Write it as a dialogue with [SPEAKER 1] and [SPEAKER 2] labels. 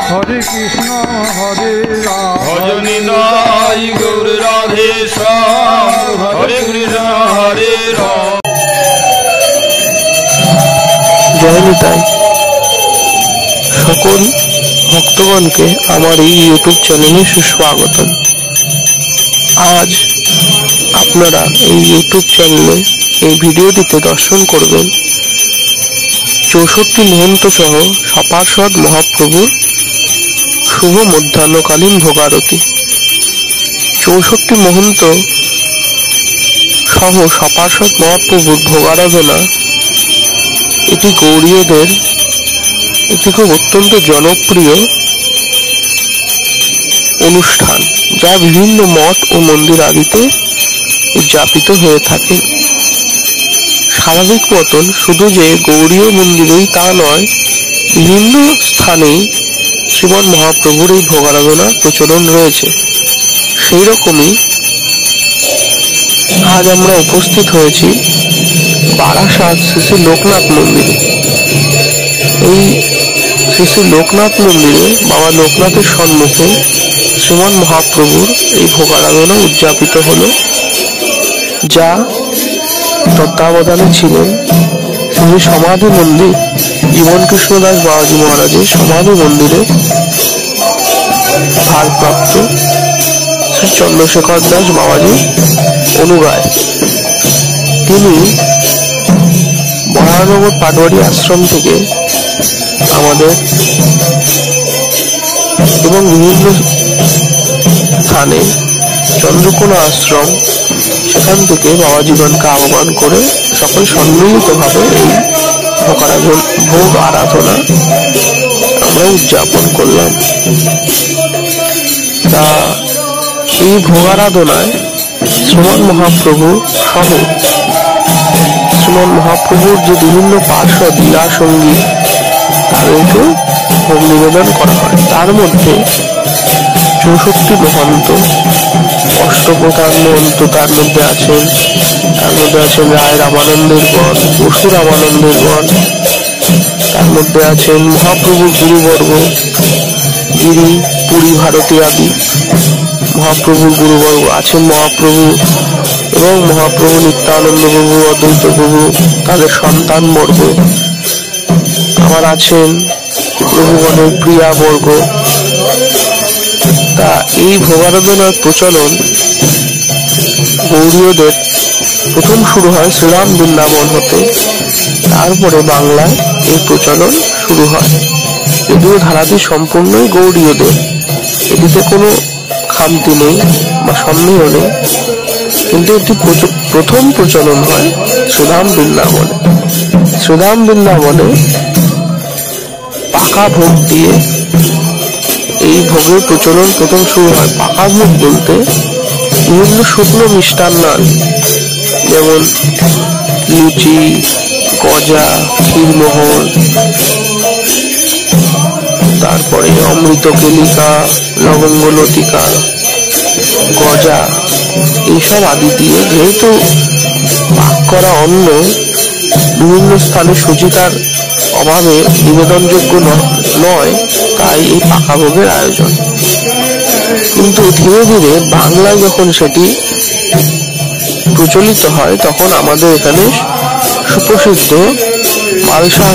[SPEAKER 1] হরে কৃষ্ণ হরে রাম
[SPEAKER 2] ভজনি নাই গৌর রাধে শ্যাম হরে কৃষ্ণ হরে রাম।
[SPEAKER 3] জয় নিতাই। সকল ভক্তগণকে আমার এই ইউটিউব চ্যানেলে সুস্বাগতম। আজ আপনারা এই ইউটিউব চ্যানেলে এই ভিডিওটিতে দর্শন করবেন 64 মহন্ত সহ সপার্ষদ মহাপ্রভুর শুভ মধ্যাহ্নকালীন ভোগারতি। 64 মহন্ত সহ সপার্ষদ মহাপ্রভুর ভোগারাধনা এটি গৌড়ীয়দের একটি খুব অত্যন্ত জনপ্রিয় অনুষ্ঠান, যা বিভিন্ন মঠ ও মন্দির আদিতে উদযাপিত হয়ে থাকে। স্বাভাবিক মতন শুধু যে গৌড়ীয় মন্দিরেই তা নয়, বিভিন্ন স্থানেই শ্রীমন মহাপ্রভুর এই ভোগারাধনার প্রচলন রয়েছে। সেই রকমই আজ আমরা উপস্থিত হয়েছি বারাসাত শ্রী শ্রী লোকনাথ মন্দিরে। এই শ্রী শ্রী লোকনাথ মন্দিরে বাবা লোকনাথের সম্মুখে শ্রীমন মহাপ্রভুর এই ভোগারাধনা উদযাপিত হলো, যা তত্ত্বাবধানে ছিলেন শ্রী সমাধি মন্দির জীবন কৃষ্ণদাস বাবাজি মহারাজের সমাধি মন্দিরে ভারপ্রাপ্ত শ্রী চন্দ্রশেখর দাস বাবাজি অনুগায়। তিনি মহানগর পাটবাড়ি আশ্রম থেকে আমাদের এবং বিভিন্ন স্থানে চন্দ্রকোনা আশ্রম, সেখান থেকে বাবাজিগণকে আহ্বান করে সকল সম্মিলিতভাবে এই ভোগ আরাধনা আমরা উদযাপন করলাম। তা এই ভোগ আরাধনায় শ্রীমন মহাপ্রভু সহ শ্রীমন মহাপ্রভুর যে বিভিন্ন পার্শ্বদ লীলা সঙ্গী তাদেরকে ভোগ নিবেদন করা হয়। তার মধ্যে 64 মহন্ত, অষ্টপ্রধান মহন্ত তার মধ্যে আছেন রায় রামানন্দের গণ, বসু রামানন্দের গণ, তার মধ্যে আছেন মহাপ্রভুর গুরুবর্গ, গিরি পুরী ভারতী আদি মহাপ্রভুর গুরুবর্গ আছেন মহাপ্রভু এবং মহাপ্রভু নিত্যানন্দ প্রভু, অদ্বৈত প্রভু, তাদের সন্তান বর্গ আবার আছেন প্রভুগণের প্রিয়া বর্গ। তা এই ভোগারাধনার প্রচলন গৌড়ীয়দের প্রথম শুরু হয় শ্রীরাম বৃন্দাবন হতে, তারপরে বাংলায় এই প্রচলন শুরু হয়। যদিও ধারাটি সম্পূর্ণই গৌড়ীয়দের, এটিতে কোনো খামতি নেই বা সন্দেহ নেই, কিন্তু এটি প্রথম প্রচলন হয় শ্রীরাম বৃন্দাবনে। শ্রীরাম বৃন্দাবনে পাকা ভোগ দিয়ে এই ভোগের প্রচলন প্রথম শুরু হয়। পাকা ভোগ বলতে বিভিন্ন শুকনো মিষ্টান্ন, যেমন লুচি, গজা, ক্ষীরমোহন, তারপরে অমৃত কেলিকা, লবঙ্গ লতিকা, গজা, এইসব আদি দিয়ে, যেহেতু পাক করা অন্ন বিভিন্ন স্থানে সুচিতার অভাবে নিবেদনযোগ্য নয়, তাই এই পাকা ভোগের আয়োজন। কিন্তু ধীরে ধীরে বাংলায় যখন সেটি প্রচলিত হয়, তখন আমাদের এখানে সুপ্রসিদ্ধ মালসা